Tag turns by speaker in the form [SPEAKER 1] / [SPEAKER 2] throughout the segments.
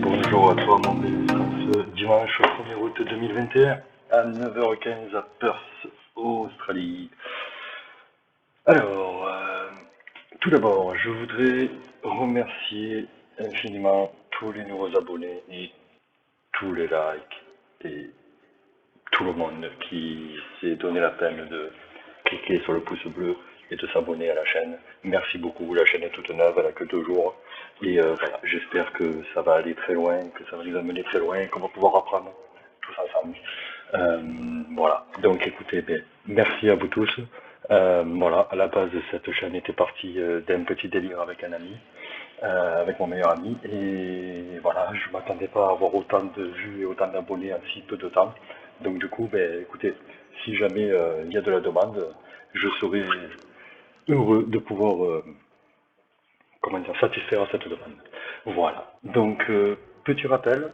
[SPEAKER 1] Bonjour à toi mon bébé, ce dimanche 1er août 2021 à 9h15 à Perth, Australie. Alors, tout d'abord, je voudrais remercier infiniment tous les nouveaux abonnés et tous les likes et tout le monde qui s'est donné la peine de cliquer sur le pouce bleu et de s'abonner à la chaîne. Merci beaucoup, la chaîne est toute neuve, elle a que 2 jours. Et voilà, j'espère que ça va aller très loin, que ça va nous amener très loin, qu'on va pouvoir apprendre tous ensemble. Voilà, donc écoutez, merci à vous tous. Voilà, à la base de cette chaîne était partie d'un petit délire avec un ami, avec mon meilleur ami, et voilà, je m'attendais pas à avoir autant de vues et autant d'abonnés en si peu de temps. Donc du coup, écoutez, si jamais il y a de la demande, je serai heureux de pouvoir comment dire, satisfaire à cette demande. Voilà. Donc, petit rappel,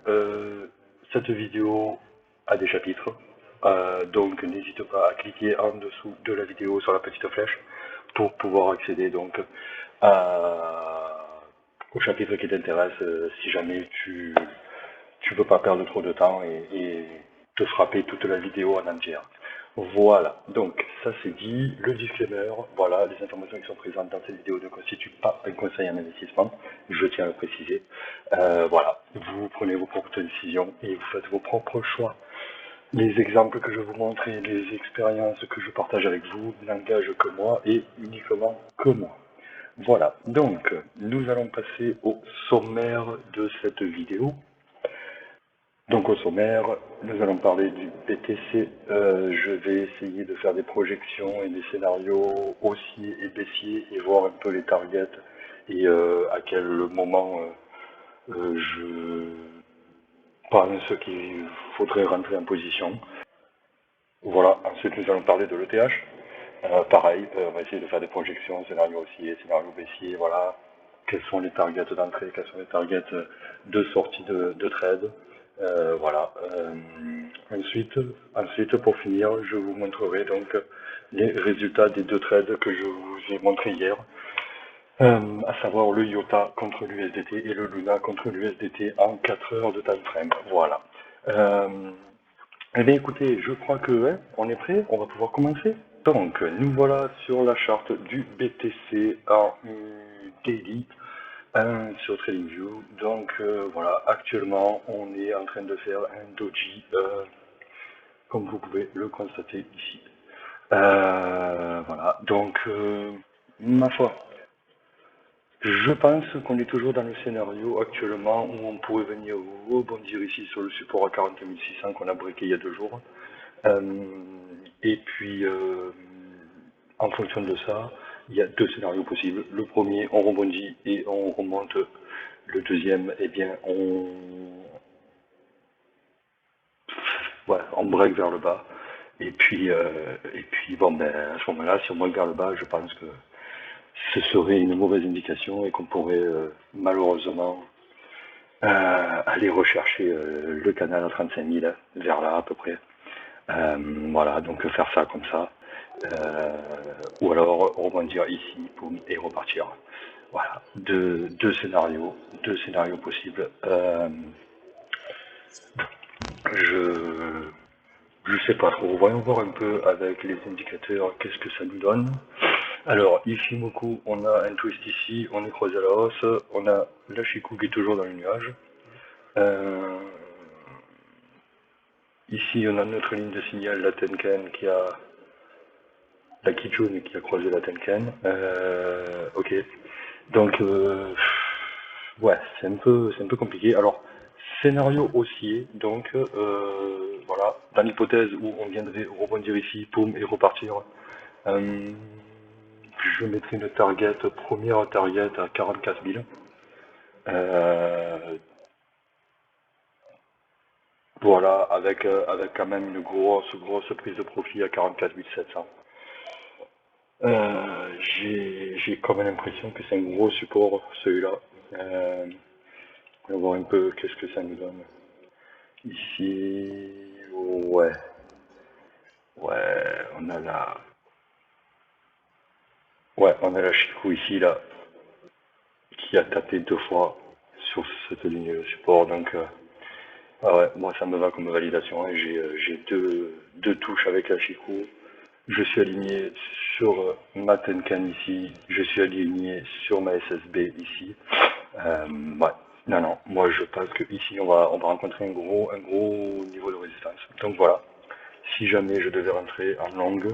[SPEAKER 1] cette vidéo a des chapitres. Donc, n'hésite pas à cliquer en dessous de la vidéo sur la petite flèche pour pouvoir accéder donc au chapitre qui t'intéresse si jamais tu veux pas perdre trop de temps et te frapper toute la vidéo en entière. Voilà, donc ça c'est dit, le disclaimer, voilà, les informations qui sont présentes dans cette vidéo ne constituent pas un conseil en investissement, je tiens à le préciser. Voilà, vous prenez vos propres décisions et vous faites vos propres choix. Les exemples que je vous montre et les expériences que je partage avec vous n'engagent que moi et uniquement que moi. Voilà, donc nous allons passer au sommaire de cette vidéo. Donc au sommaire, nous allons parler du BTC. Je vais essayer de faire des projections et des scénarios haussiers et baissiers et voir un peu les targets et à quel moment je pense qu'il faudrait rentrer en position. Voilà, ensuite nous allons parler de l'ETH. Pareil, on va essayer de faire des projections, scénarios haussiers, scénarios baissiers, voilà. Quels sont les targets d'entrée, quels sont les targets de sortie de trade. Voilà. Ensuite, pour finir, je vous montrerai donc les résultats des 2 trades que je vous ai montrés hier, à savoir le IOTA contre l'USDT et le Luna contre l'USDT en 4 heures de time frame. Voilà. Eh bien écoutez, je crois que on est prêt, on va pouvoir commencer. Donc, nous voilà sur la charte du BTC en daily sur TradingView. Donc voilà, actuellement on est en train de faire un doji, comme vous pouvez le constater ici. Voilà, donc ma foi, je pense qu'on est toujours dans le scénario actuellement où on pourrait venir rebondir ici sur le support à 40 600 qu'on a breaké il y a 2 jours. Et puis, en fonction de ça, il y a 2 scénarios possibles. Le premier, on rebondit et on remonte. Le deuxième, eh bien, on break vers le bas. Et puis bon, à ce moment-là, si on break vers le bas, je pense que ce serait une mauvaise indication et qu'on pourrait malheureusement aller rechercher le canal à 35 000, vers là à peu près. Voilà, donc faire ça comme ça. Ou alors rebondir ici, boum, et repartir. Voilà, deux scénarios possibles. Je sais pas trop. Voyons voir un peu avec les indicateurs qu'est-ce que ça nous donne. Alors, Ifimoku, on a un twist ici, on est croisé à la hausse, on a la Chikou qui est toujours dans le nuage. Ici, on a notre ligne de signal, la Tenken qui a la Kijun qui a croisé la Tenken. Ok. Donc, ouais, c'est un peu compliqué. Alors, scénario haussier, donc, voilà, dans l'hypothèse où on viendrait rebondir ici, poum, et repartir, je mettrai une target, première target à 44 000. Voilà, avec quand même une grosse prise de profit à 44 700. J'ai quand même l'impression que c'est un gros support, celui-là. On va voir un peu qu'est-ce que ça nous donne. Ici, ouais, on a la Chikou ici, là, qui a tapé 2 fois sur cette ligne de support. Donc, ah ouais, moi ça me va comme validation. Hein. J'ai deux touches avec la Chico. Je suis aligné sur ma Tenkan ici. Je suis aligné sur ma SSB ici. Ouais. Non, moi je pense que ici on va rencontrer un gros niveau de résistance. Donc voilà, si jamais je devais rentrer en longue,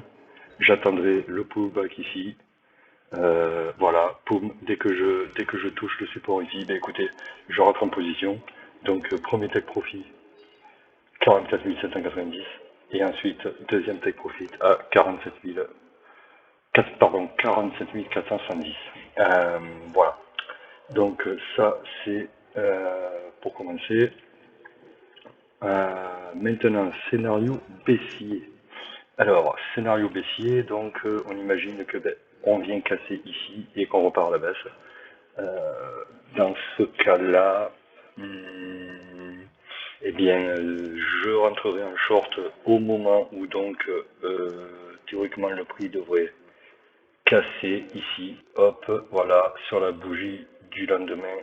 [SPEAKER 1] j'attendrai le pullback ici. Voilà, poum, dès que je touche le support ici, ben écoutez, je rentre en position. Donc premier take profit 44 790 et ensuite deuxième take profit à 47 470. Voilà. Donc ça c'est pour commencer. Maintenant, scénario baissier. Alors, scénario baissier, donc on imagine que on vient casser ici et qu'on repart à la baisse. Dans ce cas-là, eh bien, je rentrerai en short au moment où donc théoriquement le prix devrait casser ici, hop, voilà, sur la bougie du lendemain.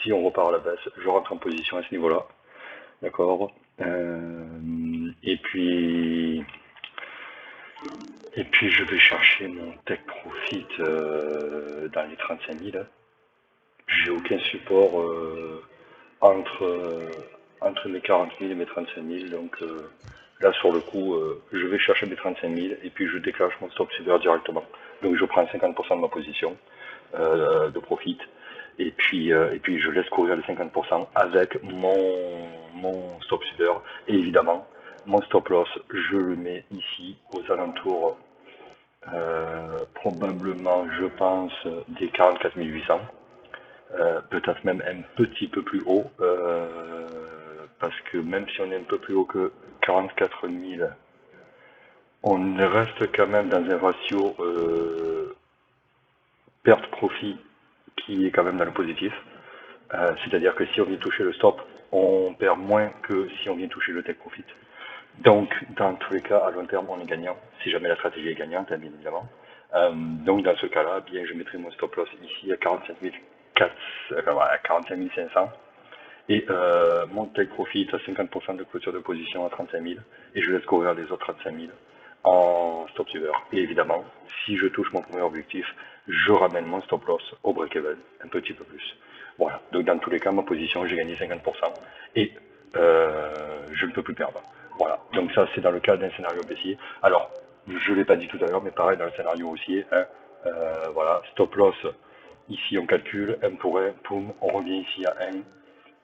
[SPEAKER 1] Si on repart à la baisse, je rentre en position à ce niveau-là, d'accord. Et puis je vais chercher mon take profit dans les 35 000. J'ai aucun support entre mes 40 000 et mes 35 000, donc là sur le coup je vais chercher mes 35 000 et puis je déclenche mon stop silver directement. Donc je prends 50% de ma position de profit et puis je laisse courir les 50% avec mon stop silver et évidemment mon stop loss je le mets ici aux alentours probablement je pense des 44 800. Peut-être même un petit peu plus haut, parce que même si on est un peu plus haut que 44 000, on reste quand même dans un ratio perte-profit qui est quand même dans le positif. C'est-à-dire que si on vient toucher le stop, on perd moins que si on vient toucher le take profit. Donc, dans tous les cas, à long terme, on est gagnant, si jamais la stratégie est gagnante, hein, bien évidemment. Donc, dans ce cas-là, bien, je mettrai mon stop loss ici à 45 500 et mon take profit à 50% de clôture de position à 35 000 et je laisse courir les autres 35 000 en stop silver. Et évidemment, si je touche mon premier objectif, je ramène mon stop loss au break-even un petit peu plus. Voilà, donc dans tous les cas, ma position, j'ai gagné 50% et je ne peux plus perdre. Voilà, donc ça c'est dans le cas d'un scénario baissier. Alors, je ne l'ai pas dit tout à l'heure, mais pareil dans le scénario haussier, hein, voilà, stop loss, ici on calcule, 1 pour 1, poum, on revient ici à 1,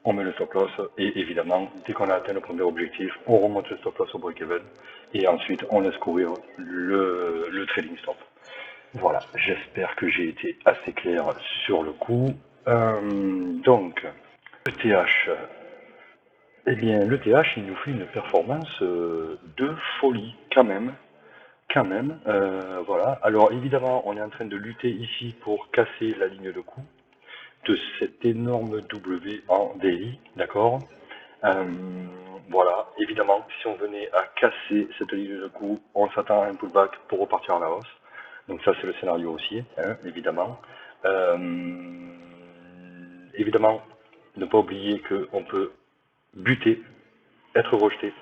[SPEAKER 1] on met le stop loss, et évidemment, dès qu'on a atteint le premier objectif, on remonte le stop loss au break-even, et ensuite on laisse courir le trading stop. Voilà, j'espère que j'ai été assez clair sur le coup. Donc, ETH. Eh bien, l'ETH, il nous fait une performance de folie, quand même. Voilà. Alors, évidemment, on est en train de lutter ici pour casser la ligne de coup de cet énorme W en daily, d'accord. Voilà, évidemment, si on venait à casser cette ligne de coup, on s'attend à un pullback pour repartir à la hausse. Donc ça, c'est le scénario haussier, hein, évidemment. Évidemment, ne pas oublier qu'on peut buter, être rejeté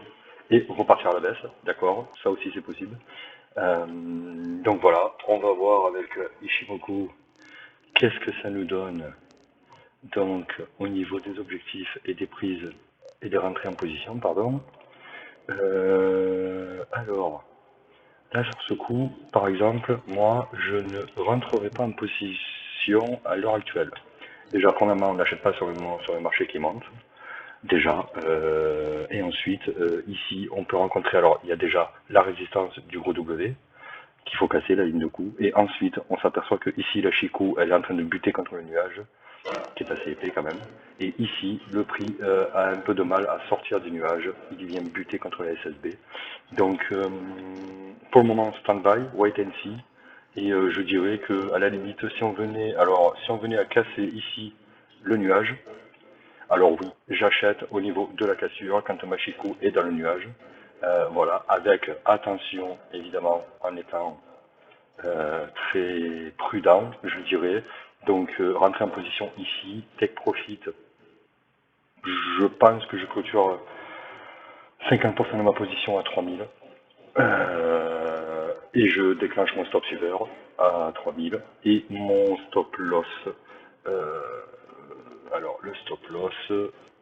[SPEAKER 1] et repartir à la baisse, d'accord, ça aussi c'est possible. Donc voilà, on va voir avec Ishimoku qu'est-ce que ça nous donne donc au niveau des objectifs et des prises et des rentrées en position, pardon. Alors, là sur ce coup, par exemple, moi je ne rentrerai pas en position à l'heure actuelle. Déjà, premièrement, on n'achète pas sur le marché qui monte. Déjà, et ensuite, ici, on peut rencontrer, alors il y a déjà la résistance du gros W, qu'il faut casser la ligne de coup, et ensuite, on s'aperçoit que ici, la Chikou, elle est en train de buter contre le nuage, qui est assez épais quand même, et ici, le prix a un peu de mal à sortir du nuage, il vient buter contre la SSB. Donc, pour le moment, stand-by, wait and see, et je dirais que à la limite, si on venait à casser ici le nuage, alors oui, j'achète au niveau de la cassure quand ma Chikou est dans le nuage. Voilà, avec attention, évidemment, en étant très prudent, je dirais. Donc, rentrer en position ici, take profit Je pense que je clôture 50% de ma position à 3000. Et je déclenche mon stop suiveur à 3000 et mon stop loss. Alors le stop loss,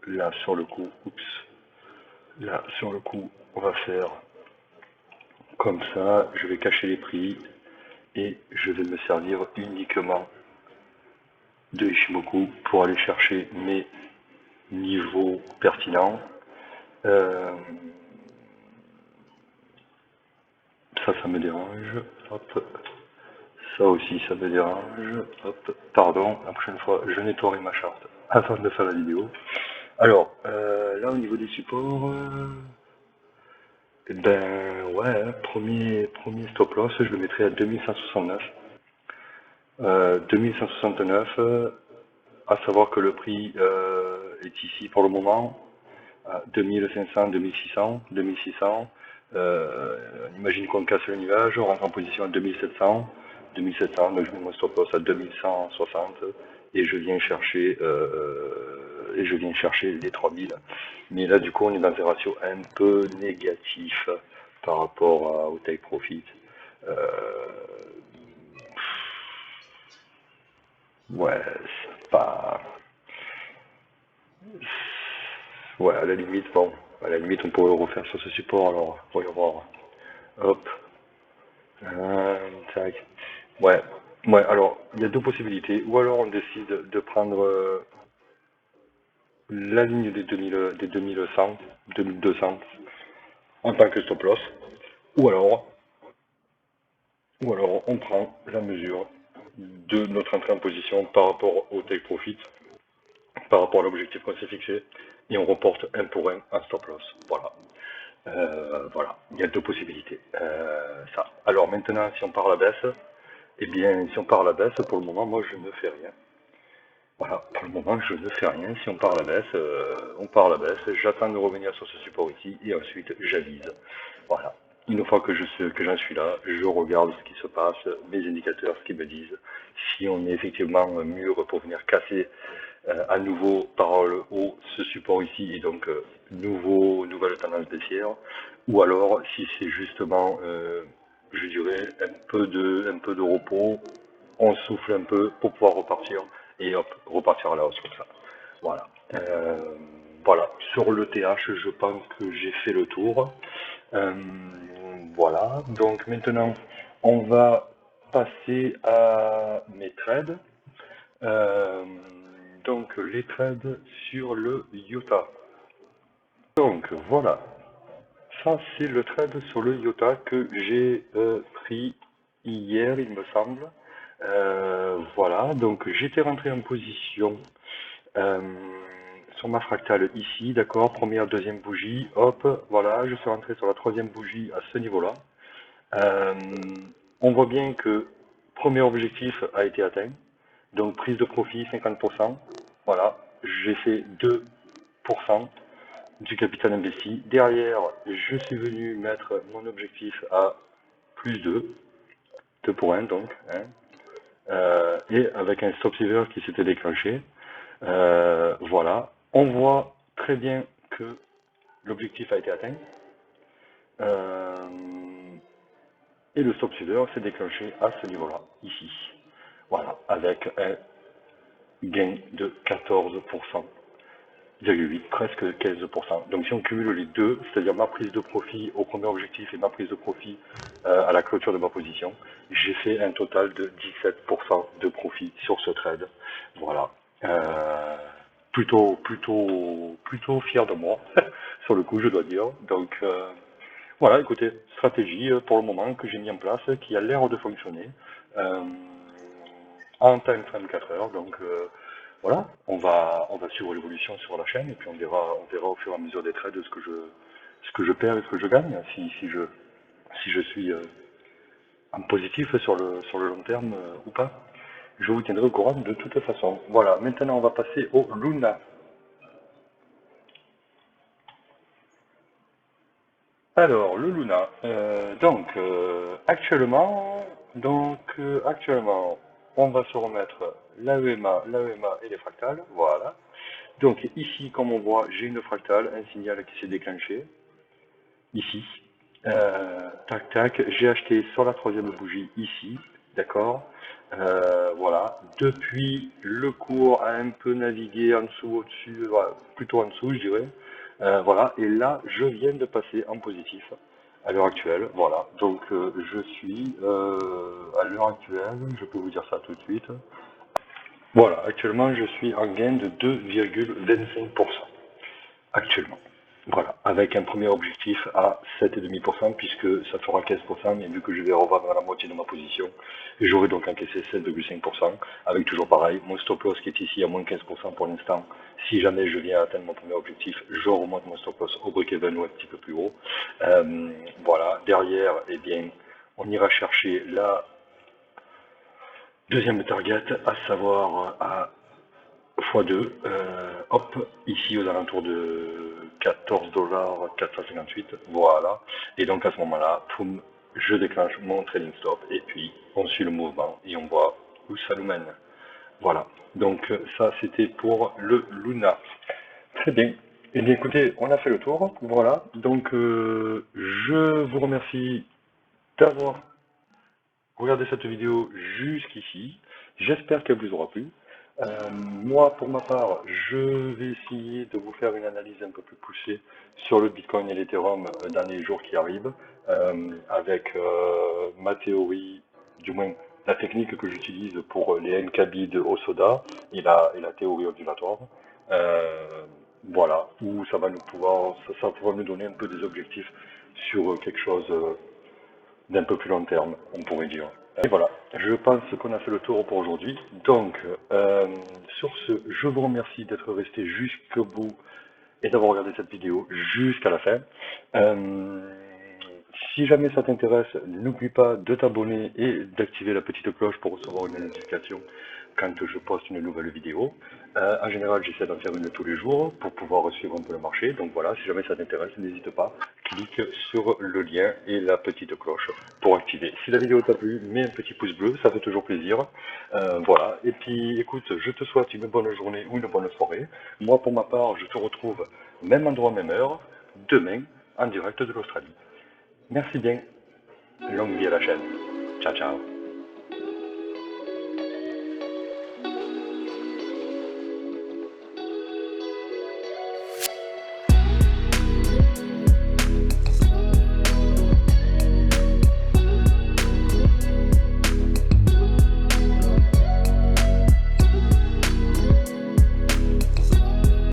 [SPEAKER 1] là sur le coup, là sur le coup, on va faire comme ça. Je vais cacher les prix et je vais me servir uniquement de Ishimoku pour aller chercher mes niveaux pertinents. Ça me dérange. Hop. Ça aussi, ça me dérange. Hop. Pardon, la prochaine fois, je nettoierai ma charte avant de faire la vidéo. Alors, là, au niveau des supports, ben ouais, premier stop loss, je le mettrai à 2169. 2169, à savoir que le prix est ici pour le moment, à 2500, 2600, 2600. On imagine qu'on casse le nuage, on rentre en position à 2700, 2700, donc je mets mon stop loss à 2160 et je viens chercher les 3000. Mais là du coup on est dans un ratio un peu négatif par rapport au take profit. Ouais, c'est pas. Ouais, à la limite, bon. À la limite, on pourrait le refaire sur ce support, alors, voyons voir. Hop. Tac. Ouais. Ouais, alors, il y a deux possibilités. Ou alors, on décide de prendre la ligne des 2100, 2200 en tant que stop loss. Ou alors, on prend la mesure de notre entrée en position par rapport au take profit, par rapport à l'objectif qu'on s'est fixé, et on reporte un pour un en stop loss. Voilà. Voilà, il y a deux possibilités. Ça. Alors maintenant, si on part à la baisse, eh bien, si on part à la baisse, pour le moment, moi, je ne fais rien. Voilà, pour le moment, je ne fais rien. Si on part à la baisse, on part à la baisse. J'attends de revenir sur ce support ici et ensuite j'avise. Voilà. Une fois que j'en suis là, je regarde ce qui se passe, mes indicateurs, ce qu'ils me disent. Si on est effectivement mûr pour venir casser à nouveau par le haut ce support ici et donc nouvelle tendance baissière, ou alors si c'est justement, je dirais, un peu de repos, on souffle un peu pour pouvoir repartir et hop, repartir à la hausse comme ça. Voilà. Voilà. Sur le TH, je pense que j'ai fait le tour. Voilà. Donc maintenant, on va passer à mes trades. Donc les trades sur le IOTA. Donc voilà. Ça c'est le trade sur le IOTA que j'ai pris hier, il me semble. Voilà, donc j'étais rentré en position sur ma fractale ici, d'accord, première, deuxième bougie, hop, voilà, je suis rentré sur la troisième bougie à ce niveau-là. On voit bien que premier objectif a été atteint, donc prise de profit 50%, voilà, j'ai fait 2% du capital investi. Derrière, je suis venu mettre mon objectif à plus 2 pour 1 donc, hein, et avec un stop silver qui s'était déclenché. Voilà, on voit très bien que l'objectif a été atteint. Et le stop silver s'est déclenché à ce niveau-là, ici. Voilà, avec un gain de 14%. 8, presque 15%. Donc si on cumule les deux, c'est-à-dire ma prise de profit au premier objectif et ma prise de profit à la clôture de ma position, j'ai fait un total de 17% de profit sur ce trade. Voilà. Plutôt fier de moi, sur le coup je dois dire. Donc voilà, écoutez, stratégie pour le moment que j'ai mis en place, qui a l'air de fonctionner en time frame 4 heures. Donc voilà, on va suivre l'évolution sur la chaîne et puis on verra au fur et à mesure des trades ce que je perds et ce que je gagne, si je suis en positif sur le long terme ou pas. Je vous tiendrai au courant de toute façon. Voilà, maintenant on va passer au Luna. Alors, le Luna. Actuellement, on va se remettre l'AEMA et les fractales. Voilà. Donc ici, comme on voit, j'ai une fractale, un signal qui s'est déclenché, ici. Tac tac, j'ai acheté sur la troisième bougie ici, d'accord. Voilà, depuis le cours a un peu navigué en dessous, au-dessus, voilà, plutôt en dessous je dirais. Voilà, et là je viens de passer en positif à l'heure actuelle, voilà. Donc je suis à l'heure actuelle, je peux vous dire ça tout de suite. Voilà, actuellement je suis en gain de 2,25% actuellement. Voilà, avec un premier objectif à 7,5% puisque ça fera 15%, mais vu que je vais revendre à la moitié de ma position, j'aurai donc encaissé 7,5%, avec toujours pareil, mon stop loss qui est ici à moins 15% pour l'instant. Si jamais je viens atteindre mon premier objectif, je remonte mon stop loss au break-even ou un petit peu plus haut. Voilà, derrière, eh bien, on ira chercher la deuxième target, à savoir à x2, hop, ici aux alentours de 14,458 $, voilà. Et donc à ce moment-là, poum, je déclenche mon trading stop et puis on suit le mouvement et on voit où ça nous mène. Voilà, donc ça c'était pour le Luna. Très bien. Eh bien écoutez, on a fait le tour, voilà. Donc je vous remercie d'avoir regardez cette vidéo jusqu'ici. J'espère qu'elle vous aura plu. Moi, pour ma part, je vais essayer de vous faire une analyse un peu plus poussée sur le Bitcoin et l'Ethereum dans les jours qui arrivent, avec ma théorie, du moins la technique que j'utilise pour les NK-bid au soda et la théorie ondulatoire. Voilà, où ça va nous pouvoir, ça pourra nous donner un peu des objectifs sur quelque chose d'un peu plus long terme, on pourrait dire. Et voilà, je pense qu'on a fait le tour pour aujourd'hui. Donc, sur ce, je vous remercie d'être resté jusqu'au bout et d'avoir regardé cette vidéo jusqu'à la fin. Si jamais ça t'intéresse, n'oublie pas de t'abonner et d'activer la petite cloche pour recevoir une notification quand je poste une nouvelle vidéo. En général, j'essaie d'en faire une tous les jours pour pouvoir suivre un peu le marché. Donc voilà, si jamais ça t'intéresse, n'hésite pas, clique sur le lien et la petite cloche pour activer. Si la vidéo t'a plu, mets un petit pouce bleu, ça fait toujours plaisir. Voilà, et puis écoute, je te souhaite une bonne journée ou une bonne soirée. Moi, pour ma part, je te retrouve même endroit, même heure, demain, en direct de l'Australie. Merci bien, longue vie à la chaîne. Ciao, ciao.